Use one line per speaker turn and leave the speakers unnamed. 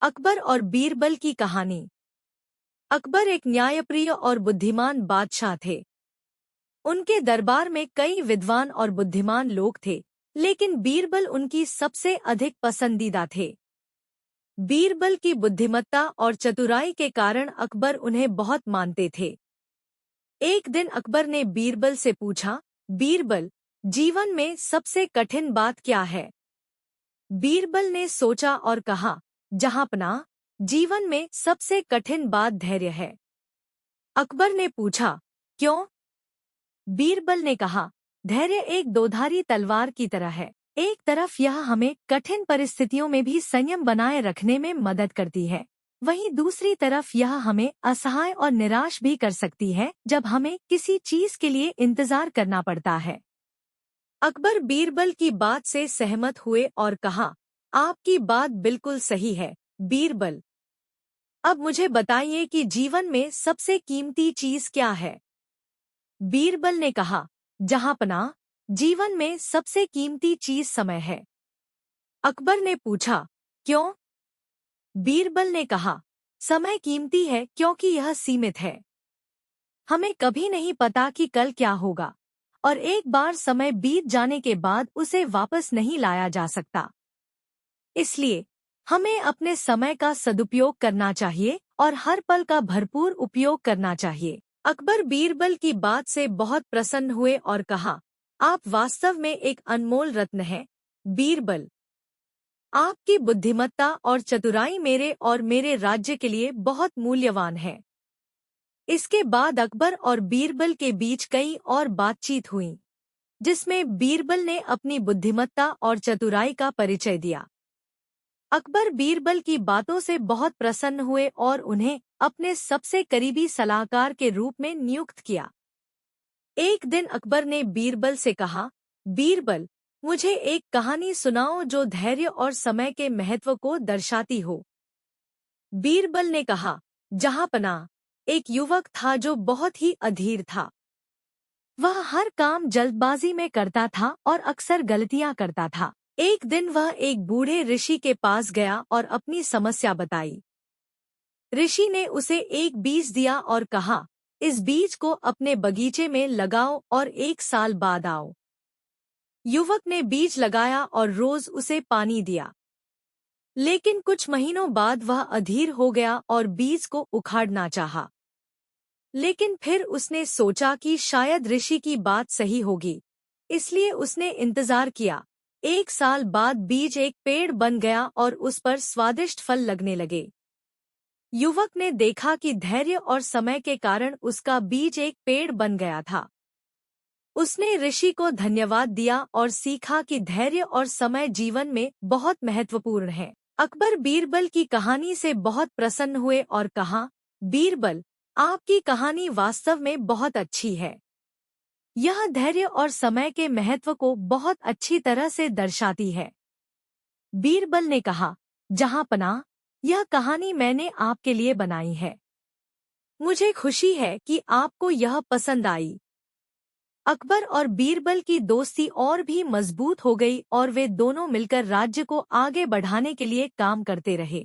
अकबर और बीरबल की कहानी। अकबर एक न्यायप्रिय और बुद्धिमान बादशाह थे। उनके दरबार में कई विद्वान और बुद्धिमान लोग थे, लेकिन बीरबल उनकी सबसे अधिक पसंदीदा थे। बीरबल की बुद्धिमत्ता और चतुराई के कारण अकबर उन्हें बहुत मानते थे। एक दिन अकबर ने बीरबल से पूछा, बीरबल, जीवन में सबसे कठिन बात क्या है? बीरबल ने सोचा और कहा, जहांपनाह, जीवन में सबसे कठिन बात धैर्य है। अकबर ने पूछा, क्यों? बीरबल ने कहा, धैर्य एक दोधारी तलवार की तरह है। एक तरफ यह हमें कठिन परिस्थितियों में भी संयम बनाए रखने में मदद करती है, वहीं दूसरी तरफ यह हमें असहाय और निराश भी कर सकती है जब हमें किसी चीज के लिए इंतजार करना पड़ता है। अकबर बीरबल की बात से सहमत हुए और कहा, आपकी बात बिल्कुल सही है, बीरबल। अब मुझे बताइए कि जीवन में सबसे कीमती चीज क्या है? बीरबल ने कहा, जहांपनाह, जीवन में सबसे कीमती चीज समय है। अकबर ने पूछा, क्यों? बीरबल ने कहा, समय कीमती है क्योंकि यह सीमित है। हमें कभी नहीं पता कि कल क्या होगा, और एक बार समय बीत जाने के बाद उसे वापस नहीं लाया जा सकता। इसलिए हमें अपने समय का सदुपयोग करना चाहिए और हर पल का भरपूर उपयोग करना चाहिए। अकबर बीरबल की बात से बहुत प्रसन्न हुए और कहा, आप वास्तव में एक अनमोल रत्न हैं, बीरबल। आपकी बुद्धिमत्ता और चतुराई मेरे और मेरे राज्य के लिए बहुत मूल्यवान है। इसके बाद अकबर और बीरबल के बीच कई और बातचीत हुई, जिसमें बीरबल ने अपनी बुद्धिमत्ता और चतुराई का परिचय दिया। अकबर बीरबल की बातों से बहुत प्रसन्न हुए और उन्हें अपने सबसे करीबी सलाहकार के रूप में नियुक्त किया। एक दिन अकबर ने बीरबल से कहा, बीरबल, मुझे एक कहानी सुनाओ जो धैर्य और समय के महत्व को दर्शाती हो। बीरबल ने कहा, जहांपनाह, एक युवक था जो बहुत ही अधीर था। वह हर काम जल्दबाजी में करता था और अक्सर गलतियां करता था। एक दिन वह एक बूढ़े ऋषि के पास गया और अपनी समस्या बताई। ऋषि ने उसे एक बीज दिया और कहा, इस बीज को अपने बगीचे में लगाओ और 1 साल बाद आओ। युवक ने बीज लगाया और रोज उसे पानी दिया। लेकिन कुछ महीनों बाद वह अधीर हो गया और बीज को उखाड़ना चाहा। लेकिन फिर उसने सोचा कि शायद ऋषि की बात सही होगी, इसलिए उसने इंतजार किया। 1 साल बाद बीज एक पेड़ बन गया और उस पर स्वादिष्ट फल लगने लगे। युवक ने देखा कि धैर्य और समय के कारण उसका बीज एक पेड़ बन गया था। उसने ऋषि को धन्यवाद दिया और सीखा कि धैर्य और समय जीवन में बहुत महत्वपूर्ण है। अकबर बीरबल की कहानी से बहुत प्रसन्न हुए और कहा, बीरबल, आपकी कहानी वास्तव में बहुत अच्छी है। यह धैर्य और समय के महत्व को बहुत अच्छी तरह से दर्शाती है। बीरबल ने कहा, जहांपनाह, यह कहानी मैंने आपके लिए बनाई है। मुझे खुशी है कि आपको यह पसंद आई। अकबर और बीरबल की दोस्ती और भी मजबूत हो गई और वे दोनों मिलकर राज्य को आगे बढ़ाने के लिए काम करते रहे।